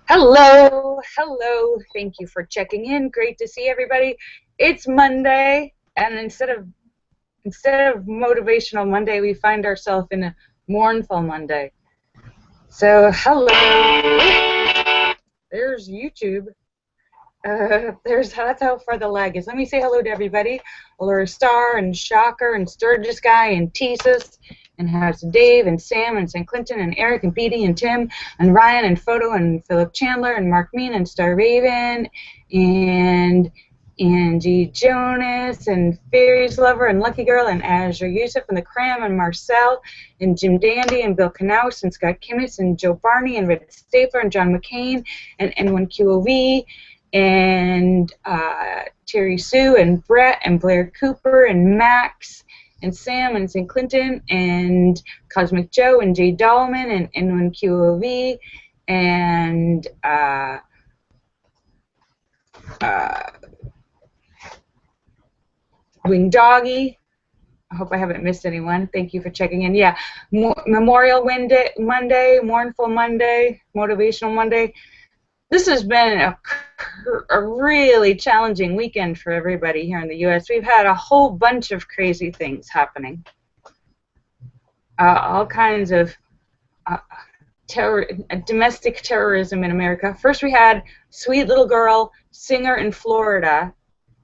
Hello, hello. Thank you for checking in. Great to see everybody. It's Monday, and instead of motivational Monday, we find ourselves in a mournful Monday. So, hello. There's YouTube. There's that's how far the lag is. Let me say hello to everybody. Hello, Star and Shocker and Sturgis Guy and Tesis and how's Dave and Sam and St. Clinton and Eric and Petey and Tim and Ryan and Photo and Philip Chandler and Mark Mean and Star Raven and Angie Jonas and Fairies Lover and Lucky Girl and Azure Yusuf and the Cram and Marcel and Jim Dandy and Bill Knaus and Scott Kimmis and Joe Barney and Red Stapler and John McCain and N1QOV and Terry Sue and Brett and Blair Cooper and Max and Sam and St. Clinton and Cosmic Joe and Jay Dahlman and N1QOV and Wing Doggy. I hope I haven't missed anyone. Thank you for checking in. Yeah, Memorial Monday, Mournful Monday, Motivational Monday. This has been a really challenging weekend for everybody here in the U.S. We've had a whole bunch of crazy things happening. All kinds of domestic terrorism in America. First we had sweet little girl, singer in Florida,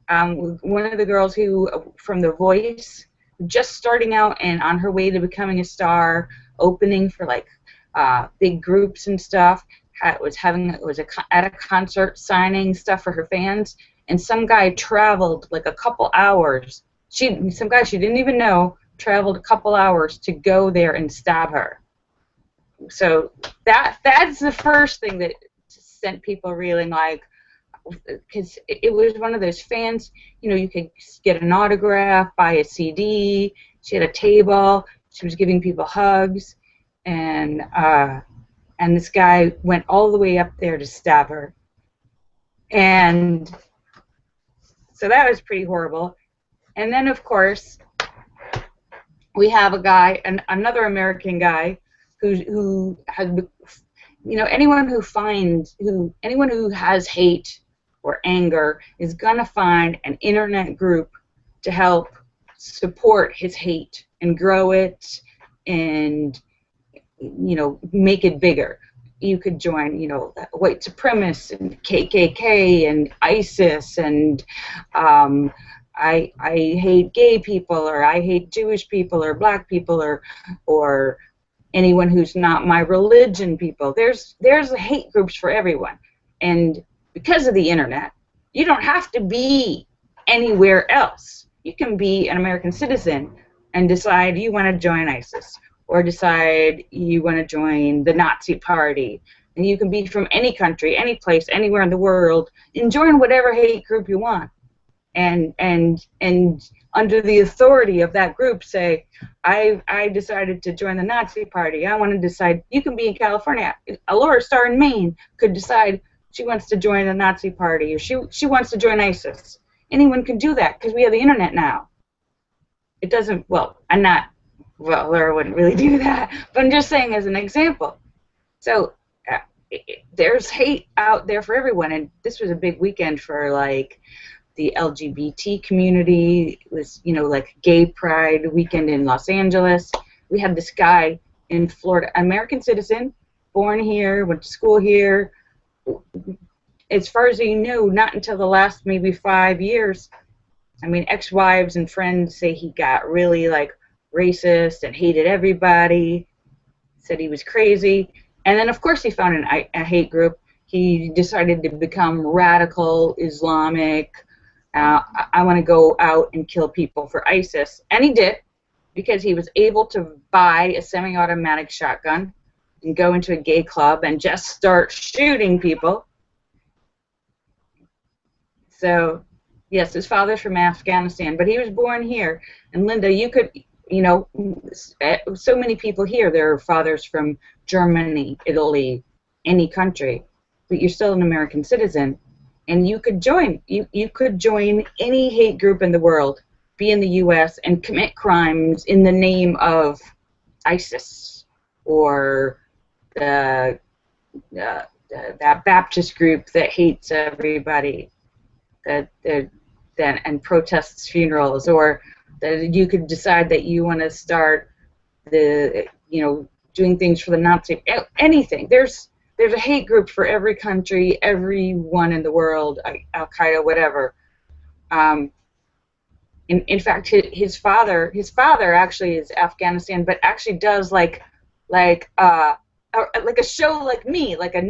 one of the girls who, from The Voice, just starting out and on her way to becoming a star, opening for like big groups and stuff. Was at a concert signing stuff for her fans, and some guy traveled like a couple hours. Some guy she didn't even know traveled a couple hours to go there and stab her. So that's the first thing that sent people reeling, like, because it was one of those fans. You could get an autograph, buy a CD. She had a table. She was giving people hugs, and this guy went all the way up there to stab her. And so that was pretty horrible. And then, of course, we have a guy, another American guy, who has, anyone who has hate or anger is gonna find an internet group to help support his hate and grow it and make it bigger. You could join, white supremacists and KKK and ISIS and I hate gay people, or I hate Jewish people or black people, or anyone who's not my religion people. There's hate groups for everyone. And because of the internet, you don't have to be anywhere else. You can be an American citizen and decide you want to join ISIS, or decide you want to join the Nazi Party. And you can be from any country, any place, anywhere in the world, and join whatever hate group you want. And under the authority of that group, say, I decided to join the Nazi Party. I want to decide. You can be in California. Laura Star in Maine could decide she wants to join the Nazi Party, or she wants to join ISIS. Anyone can do that because we have the internet now. It doesn't. Well, Laura wouldn't really do that, but I'm just saying as an example. So there's hate out there for everyone, and this was a big weekend for like the LGBT community. It was, like Gay Pride weekend in Los Angeles. We had this guy in Florida, American citizen, born here, went to school here. As far as you know, not until the last maybe 5 years. I mean, ex-wives and friends say he got really like racist and hated everybody, said he was crazy. And then, of course, he found a hate group. He decided to become radical Islamic. I want to go out and kill people for ISIS. And he did, because he was able to buy a semi-automatic shotgun and go into a gay club and just start shooting people. So, yes, his father's from Afghanistan, but he was born here. And Linda, you could, so many people here, their fathers from Germany, Italy, any country, but you're still an American citizen, and you could join. You could join any hate group in the world, be in the U.S., and commit crimes in the name of ISIS or the that Baptist group that hates everybody, that and protests funerals, or that you could decide that you want to start doing things for the Nazi, anything. There's a hate group for every country, everyone in the world, Al Qaeda, whatever. In fact, his father actually is Afghanistan, but actually does like a show like me, like a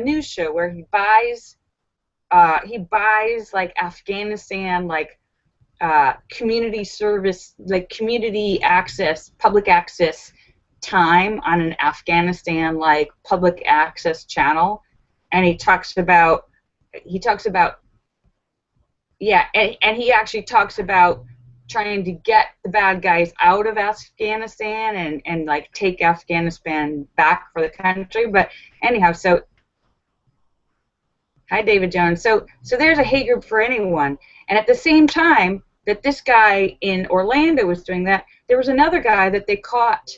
news show where he buys like Afghanistan, like community service, like community access, public access time on an Afghanistan like public access channel, and he talks about yeah, and he actually talks about trying to get the bad guys out of Afghanistan and like take Afghanistan back for the country. But anyhow, so hi David Jones. So there's a hate group for anyone. And at the same time that this guy in Orlando was doing that, there was another guy that they caught.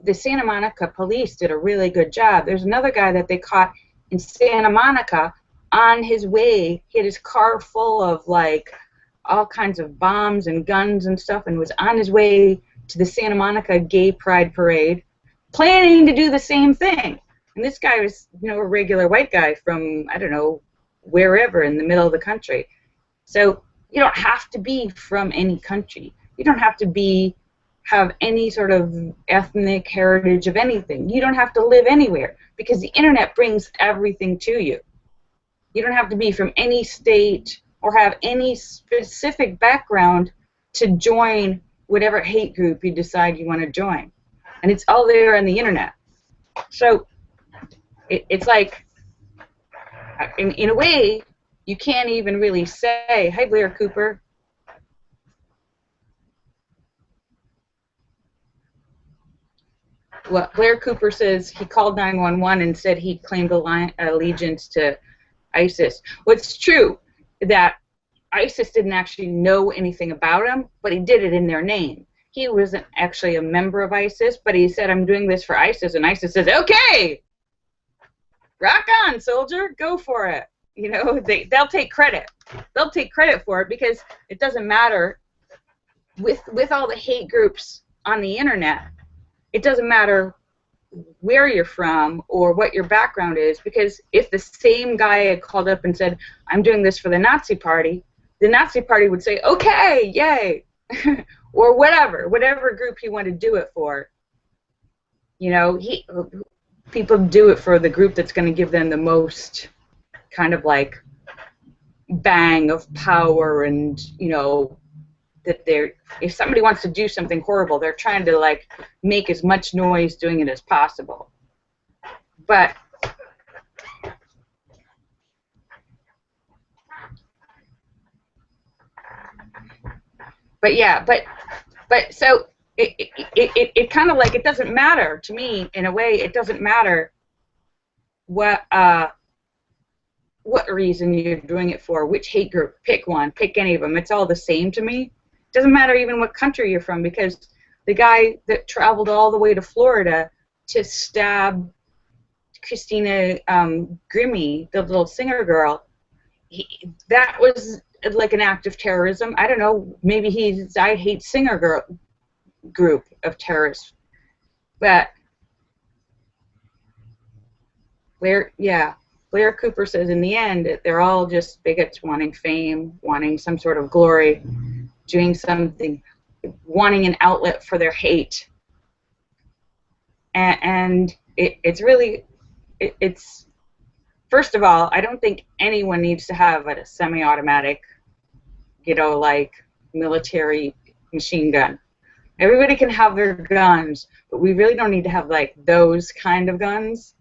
The Santa Monica police did a really good job. There's another guy that they caught in Santa Monica on his way. He had his car full of like all kinds of bombs and guns and stuff, and was on his way to the Santa Monica Gay Pride Parade, planning to do the same thing. And this guy was, a regular white guy from, I don't know, wherever in the middle of the country. So you don't have to be from any country. You don't have to have any sort of ethnic heritage of anything. You don't have to live anywhere, because the internet brings everything to you. You don't have to be from any state or have any specific background to join whatever hate group you decide you want to join. And it's all there on the internet. So it's like, in a way, you can't even really say, hi Blair Cooper. Well, Blair Cooper says he called 911 and said he claimed allegiance to ISIS. Well, it's true that ISIS didn't actually know anything about him, but he did it in their name. He wasn't actually a member of ISIS, but he said, I'm doing this for ISIS, and ISIS says, okay, rock on, soldier, go for it. They'll take credit. They'll take credit for it, because it doesn't matter with all the hate groups on the internet. It doesn't matter where you're from or what your background is, because if the same guy had called up and said, I'm doing this for the Nazi Party would say, okay, yay, or whatever group he wanted to do it for. People do it for the group that's going to give them the most kind of like bang of power, and that if somebody wants to do something horrible, they're trying to like make as much noise doing it as possible. But yeah, but so it kind of like, it doesn't matter to me, in a way. It doesn't matter what reason you're doing it for, which hate group. Pick one, pick any of them. It's all the same to me. It doesn't matter even what country you're from, because the guy that traveled all the way to Florida to stab Christina Grimmie, the little singer girl, that was like an act of terrorism. I don't know, maybe he's I hate singer girl group of terrorists. But Blair Cooper says in the end they're all just bigots wanting fame, wanting some sort of glory, doing something, wanting an outlet for their hate. And it's really, first of all, I don't think anyone needs to have a semi-automatic, like military machine gun. Everybody can have their guns, but we really don't need to have like those kind of guns.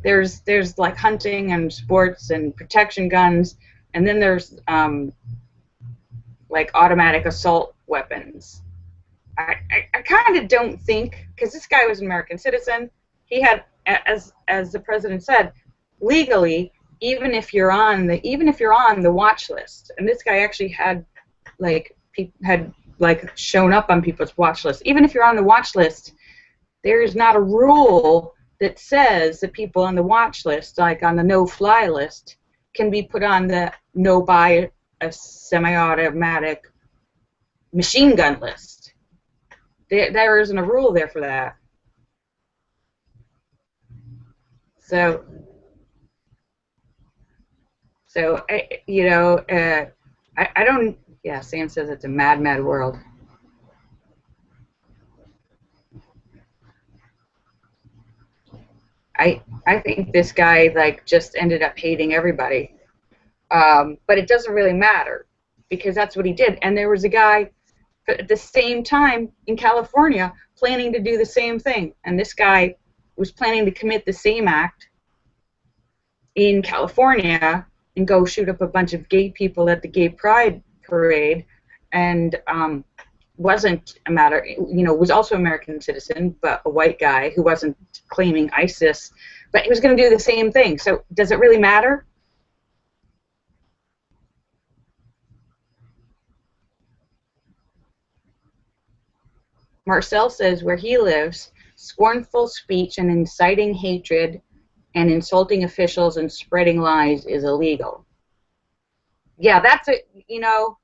There's like hunting and sports and protection guns, and then there's like automatic assault weapons. I kind of don't think, because this guy was an American citizen, he had, as the president said, legally, even if you're on the watch list, and this guy actually had shown up on people's watch list. Even if you're on the watch list, there is not a rule that says that people on the watch list, like on the no-fly list, can be put on the no-buy a semi-automatic machine gun list. There isn't a rule there for that. So you know, I don't. Yeah, Sam says it's a mad, mad world. I think this guy like just ended up hating everybody, but it doesn't really matter because that's what he did. And there was a guy at the same time in California planning to do the same thing, and this guy was planning to commit the same act in California and go shoot up a bunch of gay people at the gay pride parade, and wasn't a matter, you know, was also an American citizen, but a white guy who wasn't claiming ISIS, but he was going to do the same thing. So does it really matter? Marcel says where he lives, scornful speech and inciting hatred and insulting officials and spreading lies is illegal. Yeah, that's a, you know,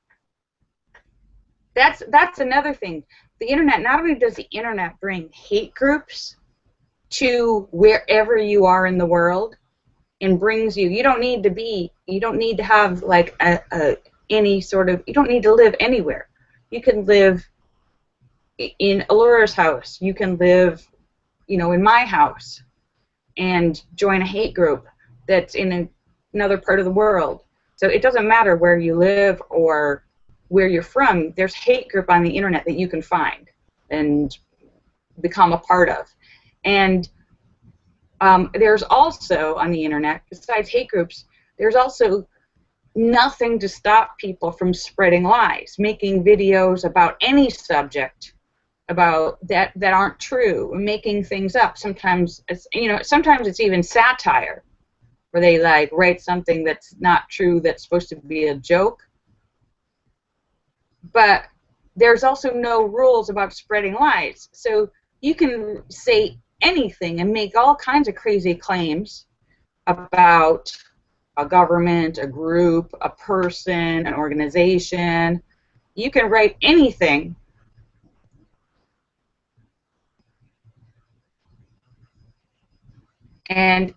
that's another thing. The internet, not only does the internet bring hate groups to wherever you are in the world and brings you, you don't need to have like any sort of, you don't need to live anywhere. You can live in Allura's house. You can live, you know, in my house and join a hate group that's in another part of the world. So it doesn't matter where you live or where you're from, there's hate group on the internet that you can find and become a part of. And there's also on the internet, besides hate groups, there's also nothing to stop people from spreading lies, making videos about any subject about that aren't true, making things up. Sometimes it's, you know, sometimes it's even satire, where they like write something that's not true that's supposed to be a joke. But there's also no rules about spreading lies. So you can say anything and make all kinds of crazy claims about a government, a group, a person, an organization. You can write anything and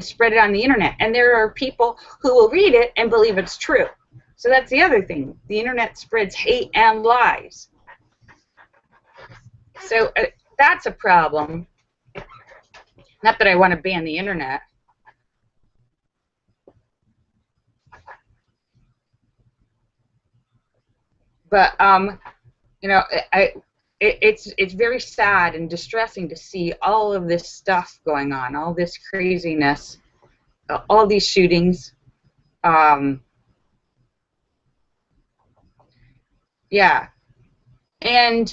spread it on the internet. And there are people who will read it and believe it's true. So that's the other thing. The internet spreads hate and lies. So that's a problem. Not that I want to ban the internet. But you know, it's very sad and distressing to see all of this stuff going on, all this craziness, all these shootings. Yeah, and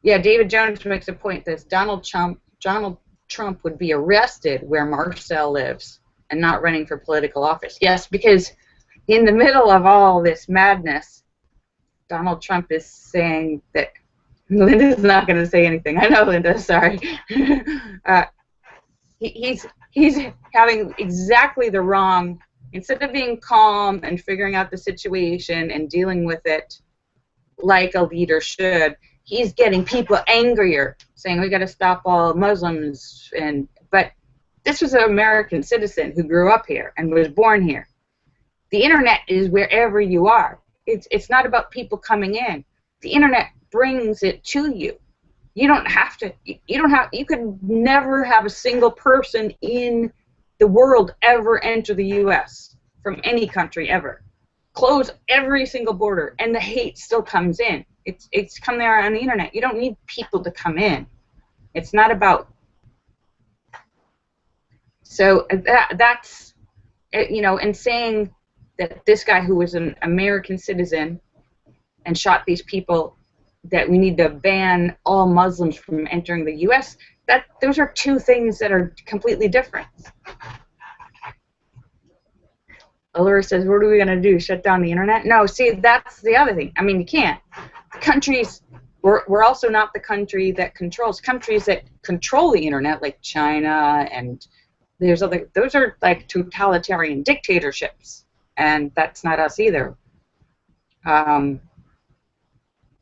yeah, David Jones makes a point that Donald Trump would be arrested where Marcel lives and not running for political office. Yes, because in the middle of all this madness, Donald Trump is saying that Linda's not going to say anything. I know, Linda. Sorry. He's having exactly the wrong. Instead of being calm and figuring out the situation and dealing with it like a leader should, he's getting people angrier, saying we got to stop all Muslims. But this was an American citizen who grew up here and was born here. The internet is wherever you are. It's not about people coming in. The internet brings it to you. You don't have to. You could never have a single person in the world ever enter the U.S. from any country ever. Close every single border, and the hate still comes in. It's come there on the internet. You don't need people to come in. It's not about. So that's, you know, and saying that this guy who was an American citizen and shot these people, that we need to ban all Muslims from entering the U.S., those are two things that are completely different. Allura says, what are we going to do, shut down the internet? No, see, that's the other thing. I mean, you can't. The countries we're also not the country that controls. Countries that control the internet, like China, and there's other, those are like totalitarian dictatorships, and that's not us either.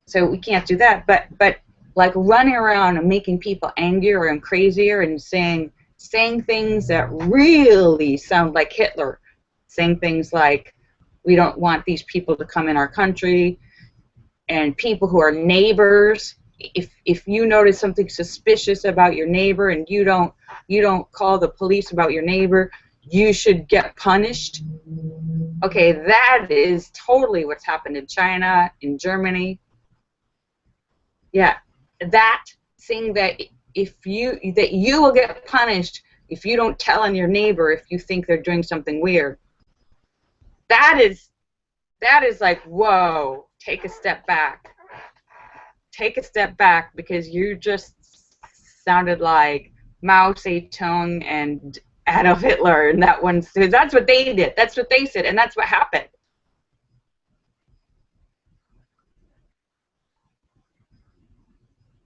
So we can't do that. But like running around and making people angrier and crazier and saying things that really sound like Hitler, saying things like, we don't want these people to come in our country, and people who are neighbors, if you notice something suspicious about your neighbor and you don't call the police about your neighbor, you should get punished. Okay, that is totally what's happened in China, in Germany. Yeah, that thing that you will get punished if you don't tell on your neighbor if you think they're doing something weird. That is like, whoa, take a step back. Take a step back, because you just sounded like Mao Zedong and Adolf Hitler and that one. That's what they did. That's what they said, and that's what happened.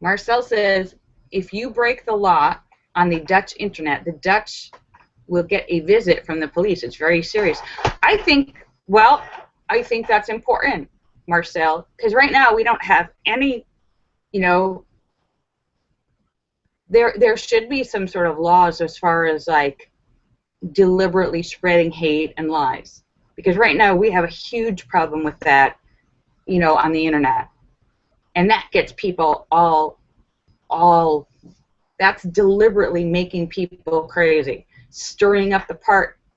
Marcel says, if you break the law on the Dutch internet, the Dutch will get a visit from the police. It's very serious. I think that's important, Marcel, because right now we don't have any, there should be some sort of laws as far as like deliberately spreading hate and lies, because right now we have a huge problem with that, on the internet, and that gets people all that's deliberately making people crazy, stirring up the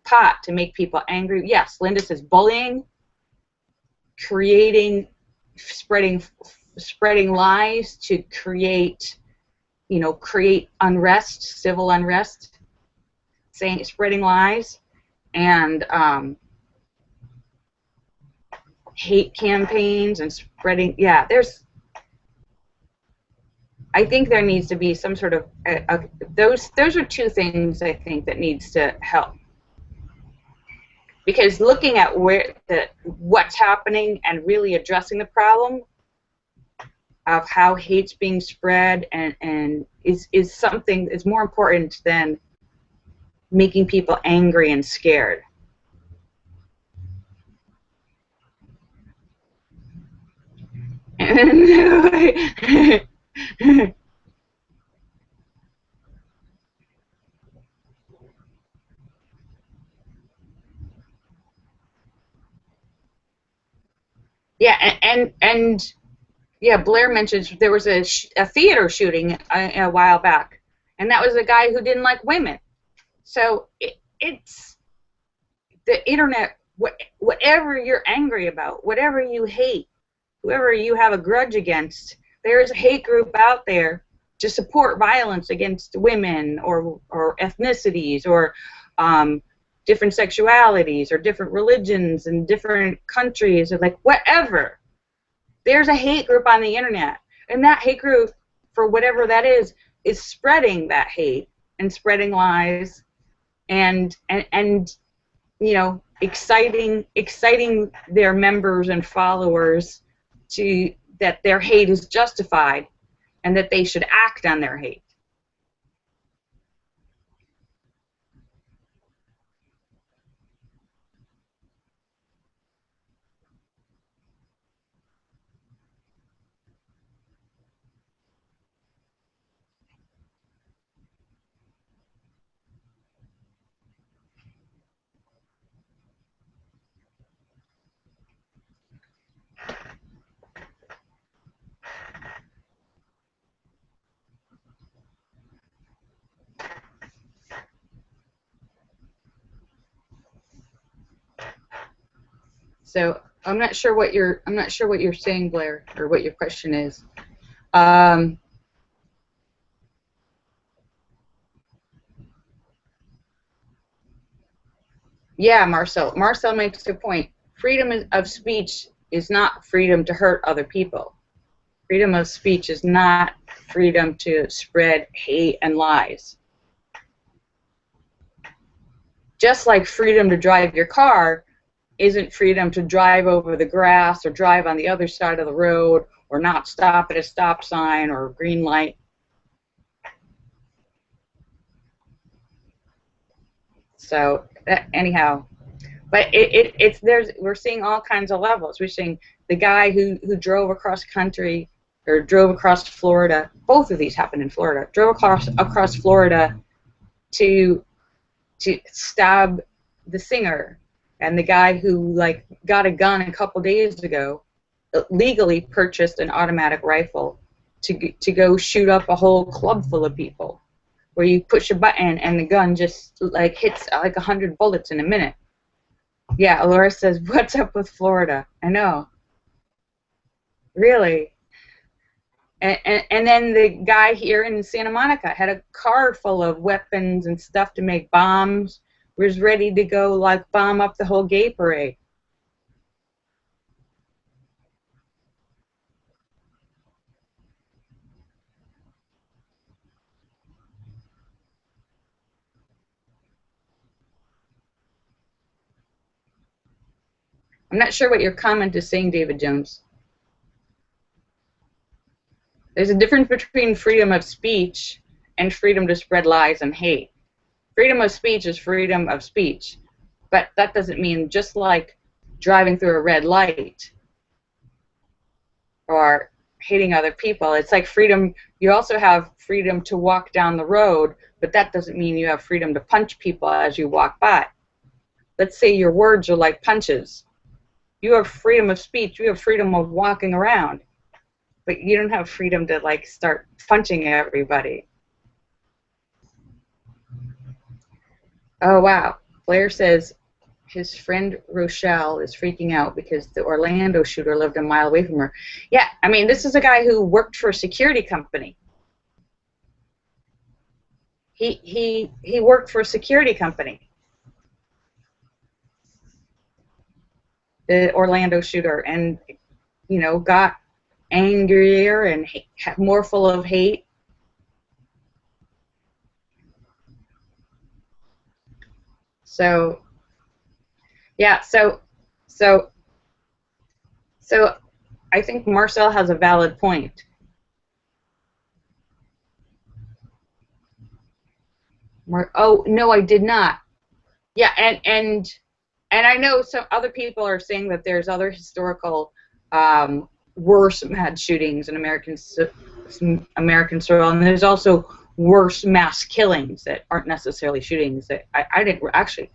pot to make people angry. Yes, Linda says bullying, spreading lies to create unrest, civil unrest, spreading lies, and hate campaigns and spreading. Yeah, I think there needs to be some sort of those are two things I think that needs to help. Because looking at what's happening and really addressing the problem of how hate's being spread and is something is more important than making people angry and scared. Yeah, and yeah, Blair mentioned there was a theater shooting a while back, and that was a guy who didn't like women. So it's the internet. Whatever you're angry about, whatever you hate, whoever you have a grudge against, there is a hate group out there to support violence against women or ethnicities or different sexualities or different religions and different countries, or like whatever. There's a hate group on the internet, and that hate group, for whatever that is spreading that hate and spreading lies and exciting their members and followers to that their hate is justified and that they should act on their hate. So I'm not sure what you're saying, Blair, or what your question is. Yeah, Marcel. Marcel makes a point. Freedom of speech is not freedom to hurt other people. Freedom of speech is not freedom to spread hate and lies. Just like freedom to drive your car isn't freedom to drive over the grass or drive on the other side of the road or not stop at a stop sign or a green light. So anyhow, but we're seeing all kinds of levels. We're seeing the guy who drove across country or drove across Florida. Both of these happened in Florida. Drove across Florida to stab the singer, and the guy who like got a gun a couple days ago legally purchased an automatic rifle to go shoot up a whole club full of people, where you push a button and the gun just like hits like 100 bullets in a minute. Yeah, Laura says, what's up with Florida? I know. Really? And then the guy here in Santa Monica had a car full of weapons and stuff to make bombs, was ready to go like bomb up the whole gay parade. I'm not sure what your comment is saying, David Jones. There's a difference between freedom of speech and freedom to spread lies and hate. Freedom of speech is freedom of speech, but that doesn't mean just like driving through a red light or hating other people. It's like freedom. You also have freedom to walk down the road, but that doesn't mean you have freedom to punch people as you walk by. Let's say your words are like punches. You have freedom of speech. You have freedom of walking around, but you don't have freedom to like start punching everybody. Oh wow. Blair says his friend Rochelle is freaking out because the Orlando shooter lived a mile away from her. Yeah, I mean, this is a guy who worked for a security company. He worked for a security company. The Orlando shooter, and you know, got angrier and more full of hate. So yeah, so I think Marcel has a valid point. Oh no, I did not. Yeah, and I know some other people are saying that there's other historical worse mass shootings in American soil, and there's also worse mass killings that aren't necessarily shootings. That I didn't actually.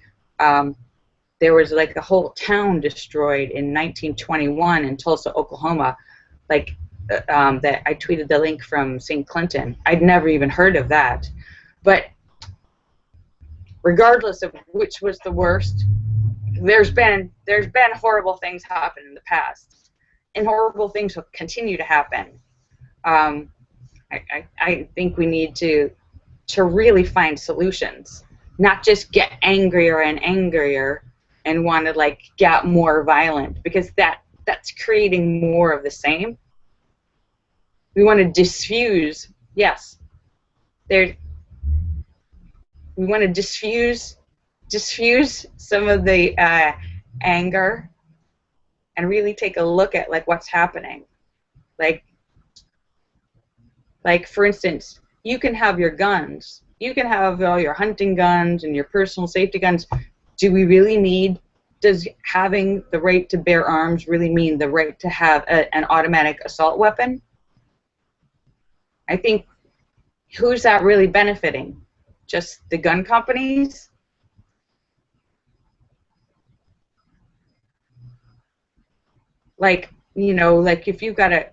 There was like a whole town destroyed in 1921 in Tulsa, Oklahoma. Like that, I tweeted the link from St. Clinton. I'd never even heard of that, but regardless of which was the worst, there's been horrible things happen in the past, and horrible things will continue to happen. I think we need to really find solutions, not just get angrier and angrier and want to like get more violent, because that's creating more of the same. We want to diffuse. Yes, we want to diffuse some of the anger and really take a look at like what's happening. Like for instance, you can have your guns, you can have all your hunting guns and your personal safety guns. Do we really need? Does having the right to bear arms really mean the right to have an automatic assault weapon? I think, who's that really benefiting? Just the gun companies? Like, you know, like if you've got a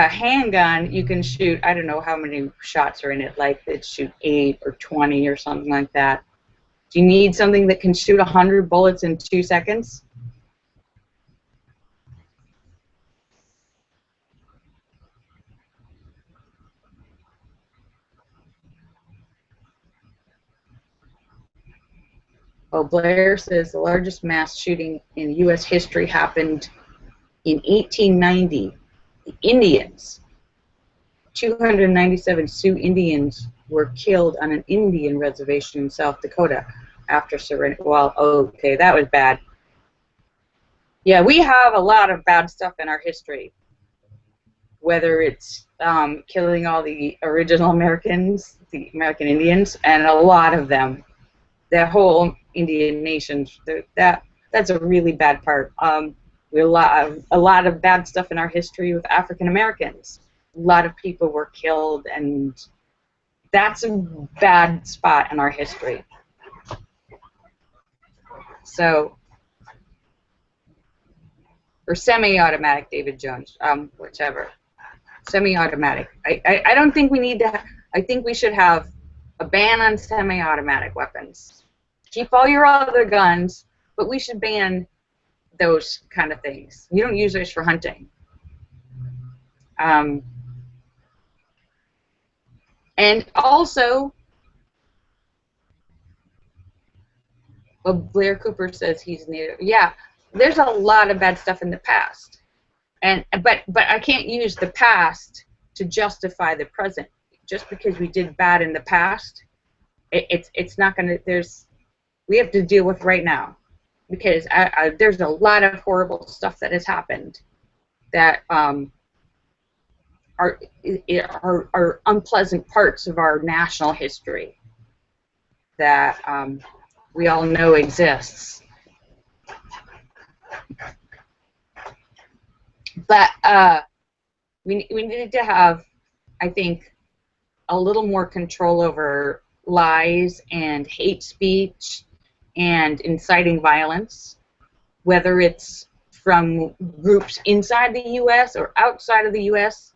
handgun, you can shoot, I don't know how many shots are in it, like it shoot 8 or 20 or something like that. Do you need something that can shoot 100 bullets in 2 seconds? Well, Blair says the largest mass shooting in U.S. history happened in 1890. The Indians, 297 Sioux Indians were killed on an Indian reservation in South Dakota after surrender. Well, okay, that was bad. Yeah, we have a lot of bad stuff in our history, whether it's killing all the original Americans, the American Indians, and a lot of them, the whole Indian nation. That's a really bad part. We have a lot of bad stuff in our history with African Americans. A lot of people were killed, and that's a bad spot in our history. So, or semi-automatic, David Jones, whichever. Semi-automatic. I don't think we need to. I think we should have a ban on semi-automatic weapons. Keep all your other guns, but we should ban those kind of things. You don't use those for hunting. And also, well, Blair Cooper says he's Native. Yeah, there's a lot of bad stuff in the past, but I can't use the past to justify the present. Just because we did bad in the past, it's not gonna. We have to deal with right now, because there's a lot of horrible stuff that has happened that are unpleasant parts of our national history that we all know exists. But we need to have, I think, a little more control over lies and hate speech and inciting violence, whether it's from groups inside the U.S. or outside of the U.S.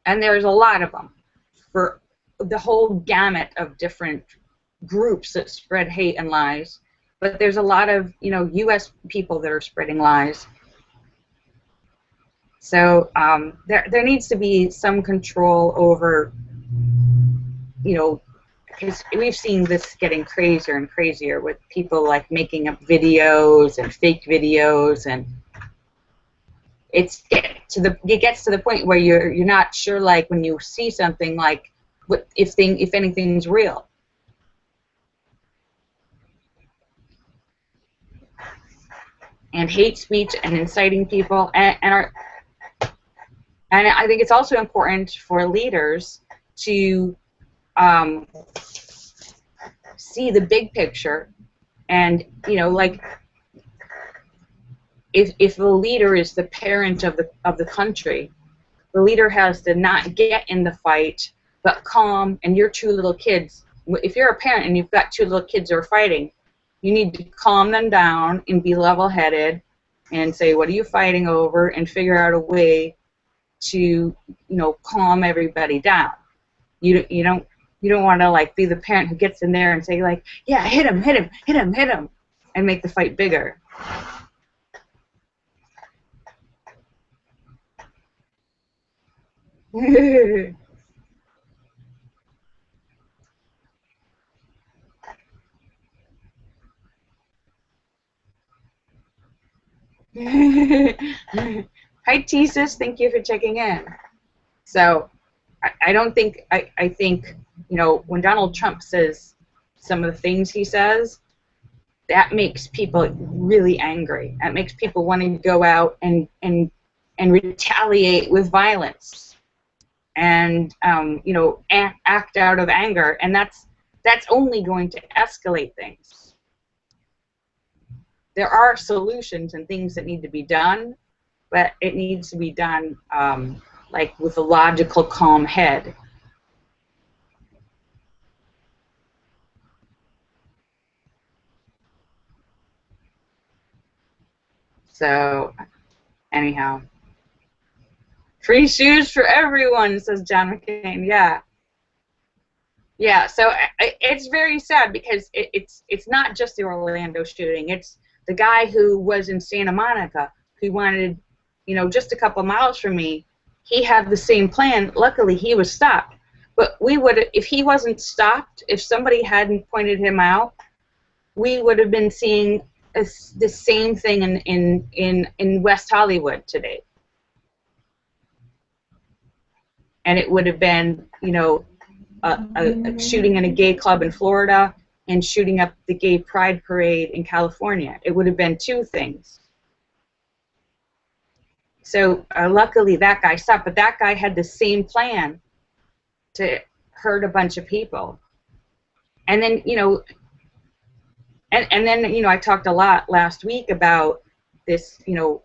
And there's a lot of them for the whole gamut of different groups that spread hate and lies. But there's a lot of, U.S. people that are spreading lies. So there needs to be some control over, because we've seen this getting crazier and crazier with people like making up videos and fake videos, and it gets to the point where you're not sure, like when you see something, like if anything's real. And hate speech and inciting people, and I think it's also important for leaders to see the big picture, and like if the leader is the parent of the country, the leader has to not get in the fight, but calm. And your two little kids, if you're a parent and you've got two little kids who are fighting, you need to calm them down and be level-headed and say, what are you fighting over, and figure out a way to calm everybody down. You don't want to like be the parent who gets in there and say, like, yeah, hit him, and make the fight bigger. Hi, Tesis. Thank you for checking in. So, I don't think, I think, when Donald Trump says some of the things he says, that makes people really angry. That makes people want to go out and retaliate with violence, and act out of anger, and that's only going to escalate things. There are solutions and things that need to be done, but it needs to be done like with a logical, calm head. So, anyhow, free shoes for everyone, says John McCain. Yeah. Yeah, so it's very sad, because it's not just the Orlando shooting. It's the guy who was in Santa Monica, who wanted, just a couple miles from me. He had the same plan. Luckily, he was stopped. But if he wasn't stopped, if somebody hadn't pointed him out, we would have been seeing the same thing in West Hollywood today. And it would have been, a shooting in a gay club in Florida. and shooting up the gay pride parade in California. It would have been two things. So luckily that guy stopped, but that guy had the same plan to hurt a bunch of people. And then, you know, and then, you know, I talked a lot last week about this, you know,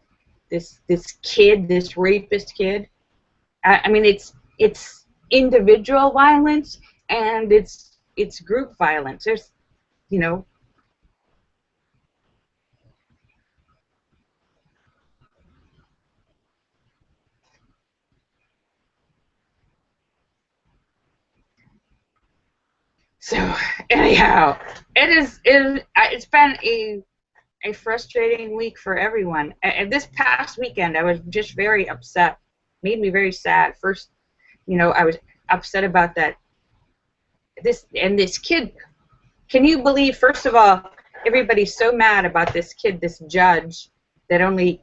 this kid, this rapist kid. I mean, it's individual violence and it's group violence. There's, you know. So anyhow, it's been a frustrating week for everyone. And this past weekend, I was just very upset. Made me very sad. First, you know, I was upset about that. This kid. Can you believe? First of all, everybody's so mad about this kid, this judge, that only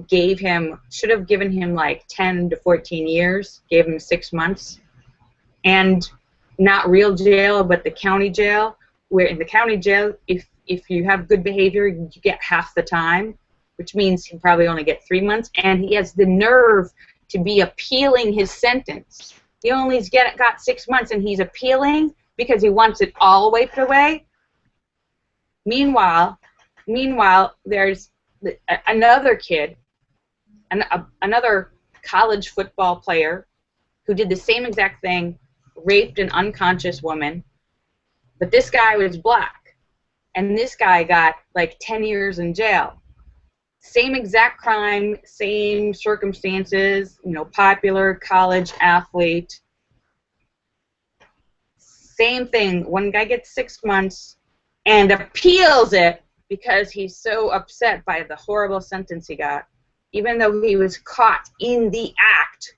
should have given him like 10 to 14 years. Gave him 6 months, and not real jail, but the county jail. Where in the county jail, if you have good behavior, you get half the time, which means he'll probably only get 3 months. And he has the nerve to be appealing his sentence. He only got 6 months, and he's appealing because he wants it all wiped away. Meanwhile, there's another kid, another college football player, who did the same exact thing, raped an unconscious woman, but this guy was black, and this guy got like 10 years in jail. Same exact crime, same circumstances, you know, popular college athlete. Same thing. One guy gets 6 months and appeals it because he's so upset by the horrible sentence he got, even though he was caught in the act.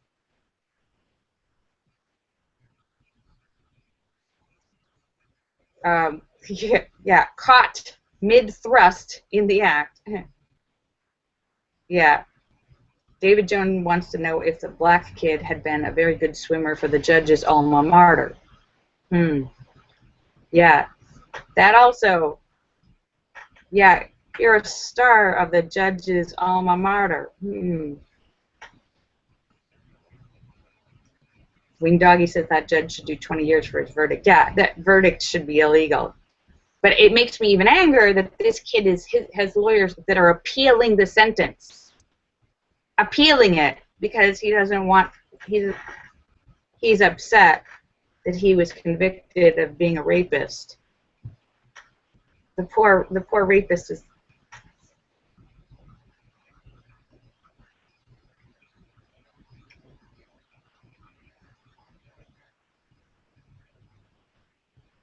Yeah, caught mid-thrust in the act. Yeah. David Jones wants to know if the black kid had been a very good swimmer for the judge's alma mater. Yeah. That also. Yeah, you're a star of the judge's alma mater. Wing Doggy says that judge should do 20 years for his verdict. Yeah, that verdict should be illegal. But it makes me even angrier that this kid has lawyers that are appealing the sentence. Appealing it because he doesn't want, he's upset that he was convicted of being a rapist. The poor rapist is.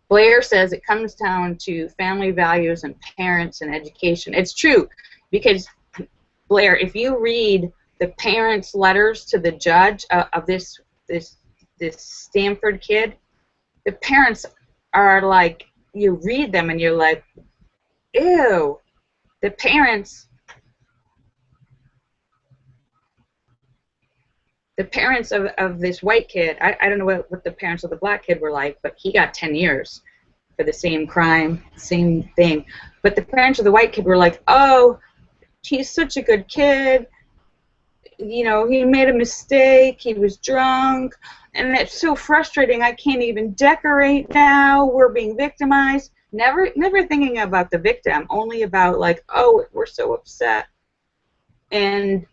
Blair says it comes down to family values and parents and education. It's true, because Blair, if you read the parents' letters to the judge of this Stanford kid, the parents are like, you read them and you're like, ew. The parents of this white kid, I don't know what the parents of the black kid were like, but he got 10 years for the same crime, same thing. But the parents of the white kid were like, oh, he's such a good kid. You know, he made a mistake. He was drunk. And it's so frustrating. I can't even decorate now. We're being victimized. Never thinking about the victim, only about like, oh, we're so upset. And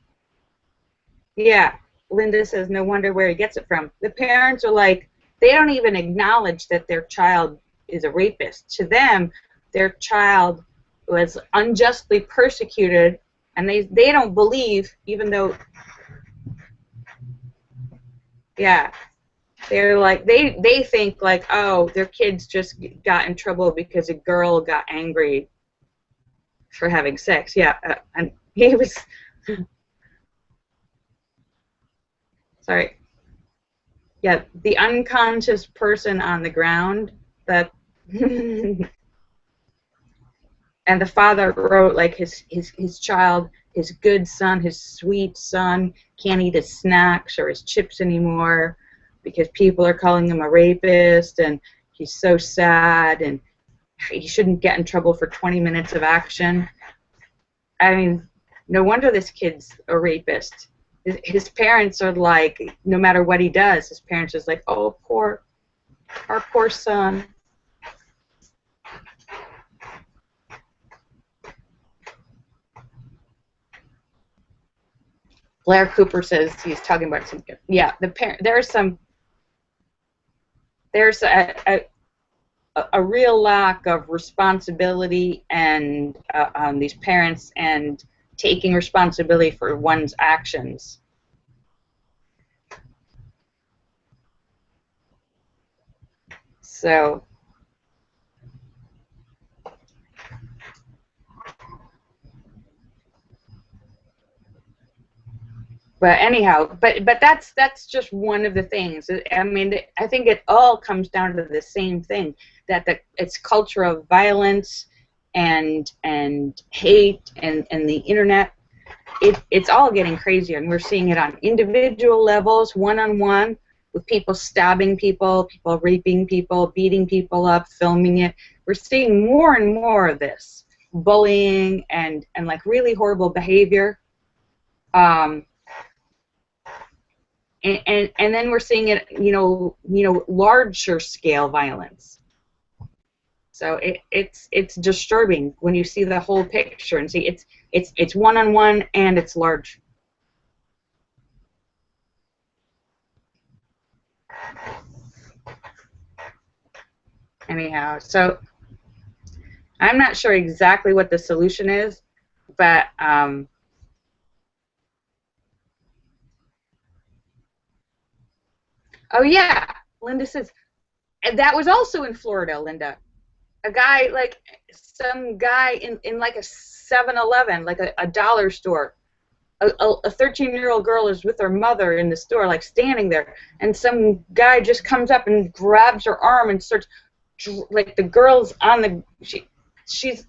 yeah, Linda says, no wonder where he gets it from. The parents are like, they don't even acknowledge that their child is a rapist. To them, their child was unjustly persecuted, and they don't believe, even though, yeah, they're like, they think like, oh, their kids just got in trouble because a girl got angry for having sex. Yeah, and he was. Sorry. Yeah, the unconscious person on the ground that. And the father wrote like his child, his good son, his sweet son, can't eat his snacks or his chips anymore because people are calling him a rapist, and he's so sad. And he shouldn't get in trouble for 20 minutes of action. I mean, no wonder this kid's a rapist. His parents are like, no matter what he does, his parents are like, oh, our poor son. Blair Cooper says he's talking about some. Yeah, there's a real lack of responsibility and on these parents and taking responsibility for one's actions. So, but anyhow, but that's just one of the things. I mean, I think it all comes down to the same thing, that it's culture of violence and hate and the internet. It's all getting crazier, and we're seeing it on individual levels, one-on-one, with people stabbing people, people raping people, beating people up, filming it. We're seeing more and more of this bullying and like really horrible behavior. And then we're seeing it, larger scale violence. So it's disturbing when you see the whole picture and see it's one-on-one and it's large. Anyhow, so I'm not sure exactly what the solution is, but oh yeah, Linda says, and that was also in Florida, Linda. A guy, like some guy in like a 7-Eleven, like a dollar store. A 13-year-old girl is with her mother in the store, like standing there, and some guy just comes up and grabs her arm and starts, like the girl's on the, he's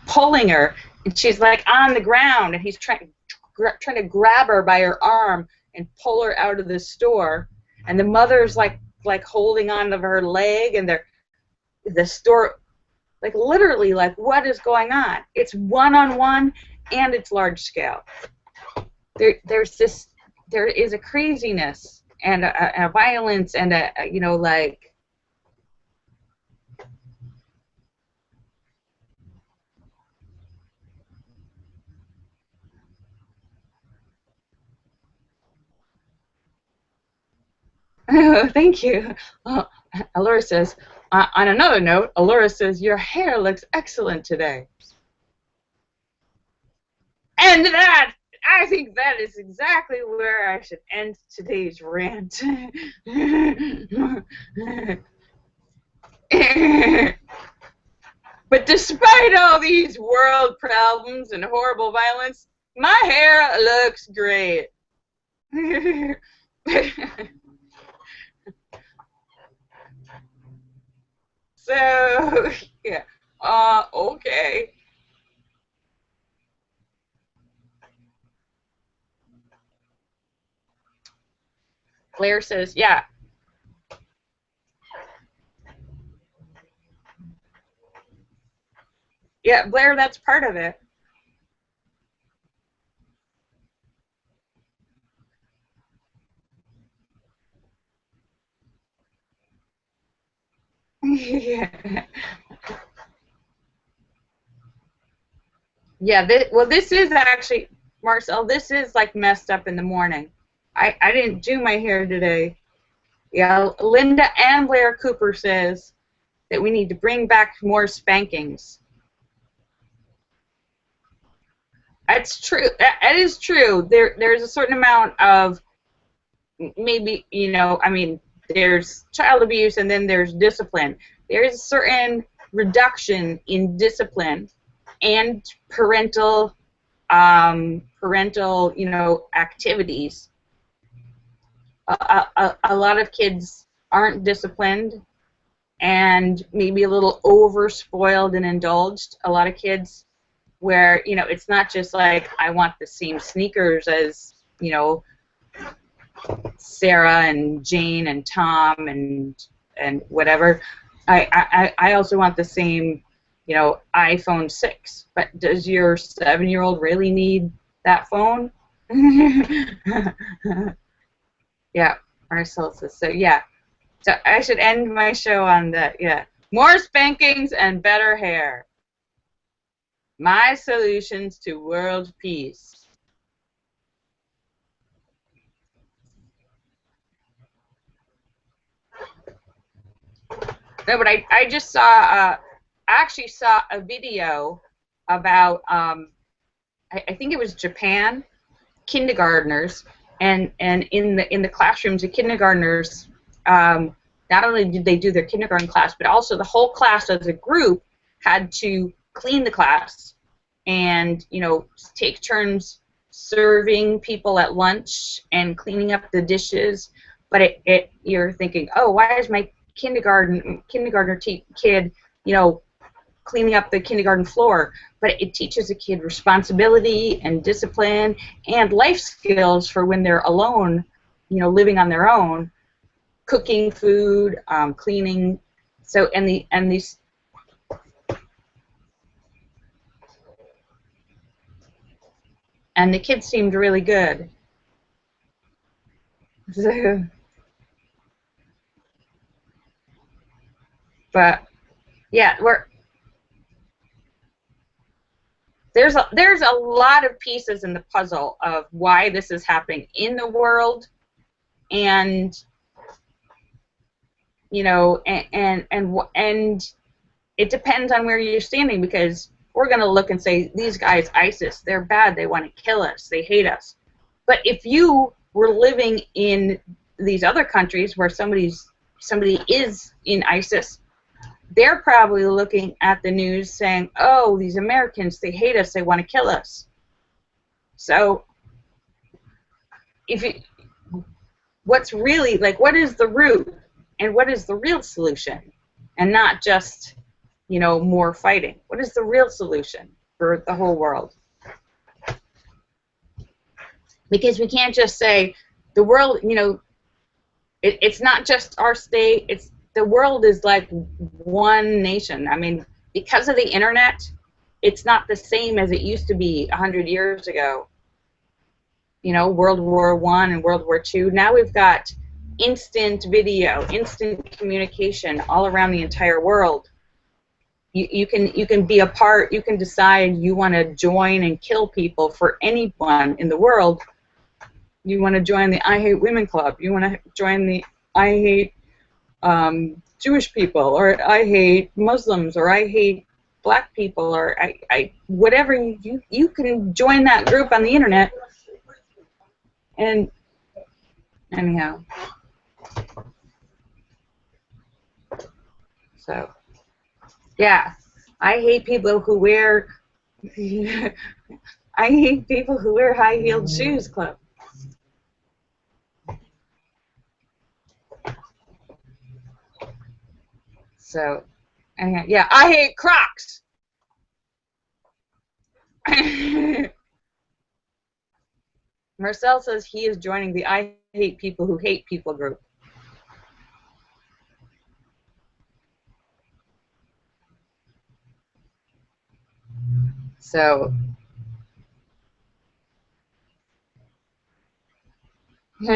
pulling her, and she's like on the ground, and he's trying to grab her by her arm and pull her out of the store, and the mother's like holding on to her leg, and the store, like literally, like what is going on? It's one-on-one and it's large scale. There is a craziness and a violence and like. Thank you. Well, Allura says, on another note, Allura says, your hair looks excellent today. And I think that is exactly where I should end today's rant. But despite all these world problems and horrible violence, my hair looks great. So, yeah, okay. Blair says, yeah. Yeah, Blair, that's part of it. Yeah. Yeah, this is actually, Marcel, this is like messed up in the morning. I didn't do my hair today. Yeah, Linda and Blair Cooper says that we need to bring back more spankings. That's true. That is true. There's a certain amount of, maybe, I mean, there's child abuse and then there's discipline. There's a certain reduction in discipline and parental activities. A lot of kids aren't disciplined and maybe a little over spoiled and indulged. A lot of kids where, it's not just like, I want the same sneakers as, Sarah and Jane and Tom and whatever. I also want the same you know, iPhone 6. But does your 7-year-old really need that phone? Yeah, Marcel says so. Yeah, so I should end my show on that. Yeah, more spankings and better hair. My solutions to world peace. No, but I just saw, I actually saw a video about, I think it was Japan, kindergartners, and in the classrooms, the kindergartners, not only did they do their kindergarten class, but also the whole class as a group had to clean the class and, you know, take turns serving people at lunch and cleaning up the dishes. But you're thinking, oh, why is my kindergartner kid, you know, cleaning up the kindergarten floor? But it teaches a kid responsibility and discipline and life skills for when they're alone, you know, living on their own, cooking food, cleaning. So these. And the kids seemed really good. But yeah, there's a lot of pieces in the puzzle of why this is happening in the world, and you know, and it depends on where you're standing, because we're going to look and say, these guys, ISIS, they're bad, they want to kill us, they hate us. But if you were living in these other countries where somebody is in ISIS, they're probably looking at the news saying, oh, these Americans, they hate us, they want to kill us. So if you, what's really, like, what is the root and what is the real solution? And not just, you know, more fighting. What is the real solution for the whole world? Because we can't just say the world, you know, it's not just our state, it's the world is like one nation. I mean, because of the internet, it's not the same as it used to be 100 years ago. You know, World War I and World War II. Now we've got instant video, instant communication all around the entire world. You can be a part, you can decide you want to join and kill people for anyone in the world. You want to join the I Hate Women Club, you want to join the I Hate Jewish people, or I hate Muslims, or I hate black people, or I whatever, you can join that group on the internet. And anyhow, so yeah, I hate people who wear I hate people who wear high-heeled shoes, Club. So, anyhow, yeah, I hate Crocs. Marcel says he is joining the I Hate People Who Hate People group. So, but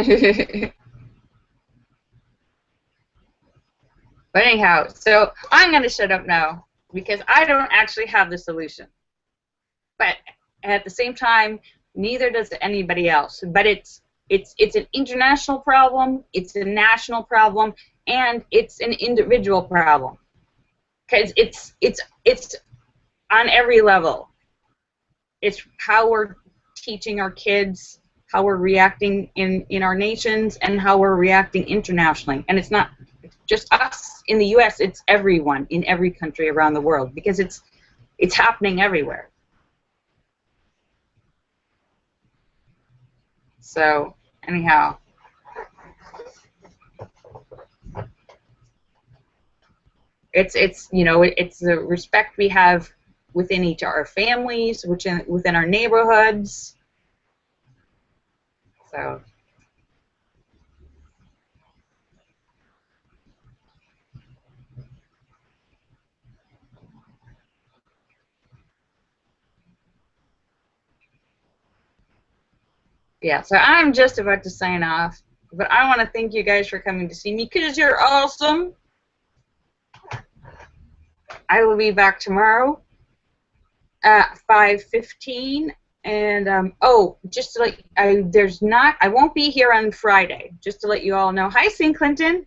anyhow, so I'm going to shut up now because I don't actually have the solution. But at the same time, neither does anybody else. But it's an international problem, it's a national problem, and it's an individual problem. Because it's on every level. It's how we're teaching our kids, how we're reacting in our nations, and how we're reacting internationally. And it's not just us in the U.S., it's everyone in every country around the world, because it's happening everywhere. So, anyhow. It's you know, it's the respect we have within each of our families, within our neighborhoods. So Yeah, so I'm just about to sign off, but I want to thank you guys for coming to see me because you're awesome. I will be back tomorrow at 5:15, and oh, just to let I won't be here on Friday. Just to let you all know. Hi, St. Clinton.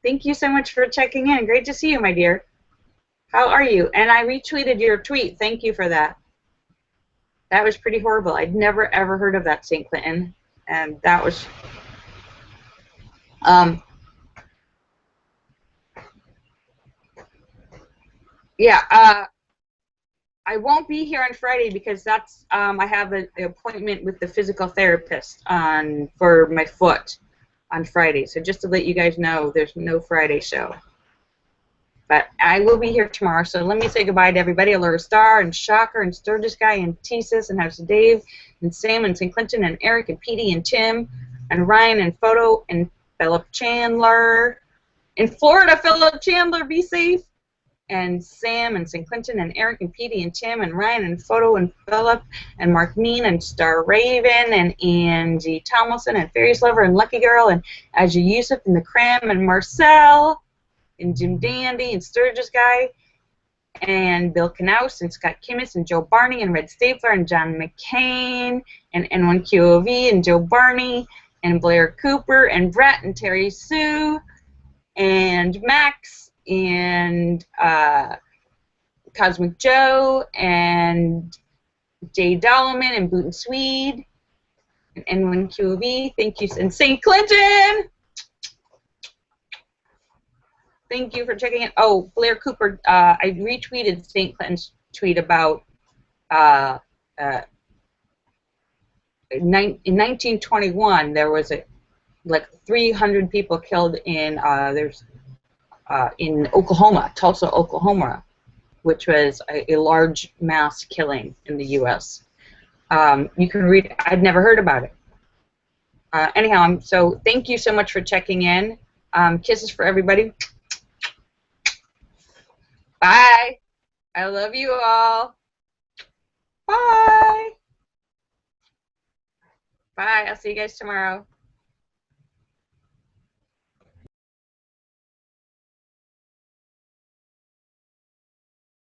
Thank you so much for checking in. Great to see you, my dear. How are you? And I retweeted your tweet. Thank you for that. That was pretty horrible. I'd never ever heard of that, St. Clinton, and that was um yeah. I won't be here on Friday because that's I have an appointment with the physical therapist for my foot on Friday. So just to let you guys know, there's no Friday show. But I will be here tomorrow. So let me say goodbye to everybody. Allura Star and Shocker and Sturgis Guy and Tesis and House of Dave and Sam and St. Clinton and Eric and Petey and Tim and Ryan and Photo and Philip Chandler. In Florida, Philip Chandler, be safe. And Sam and St. Clinton and Eric and Petey and Tim and Ryan and Photo and Philip and Mark Mean and Star Raven and Angie Tomlinson and Fairies Lover and Lucky Girl and Aja Yusuf and the Cram and Marcel and Jim Dandy and Sturgis Guy and Bill Knaus and Scott Kimmis and Joe Barney and Red Stapler and John McCain and N1QOV and Joe Barney and Blair Cooper and Brett and Terry Sue and Max and Cosmic Joe and Jay Dolman and Boot and Swede and N1QV. Thank you. And St. Clinton! Thank you for checking in. Oh, Blair Cooper, I retweeted St. Clinton's tweet about in 1921 there was like 300 people killed in Oklahoma, Tulsa, Oklahoma, which was a large mass killing in the U.S. You can read. I'd never heard about it. Anyhow, so thank you so much for checking in. Kisses for everybody. Bye. I love you all. Bye. Bye. I'll see you guys tomorrow.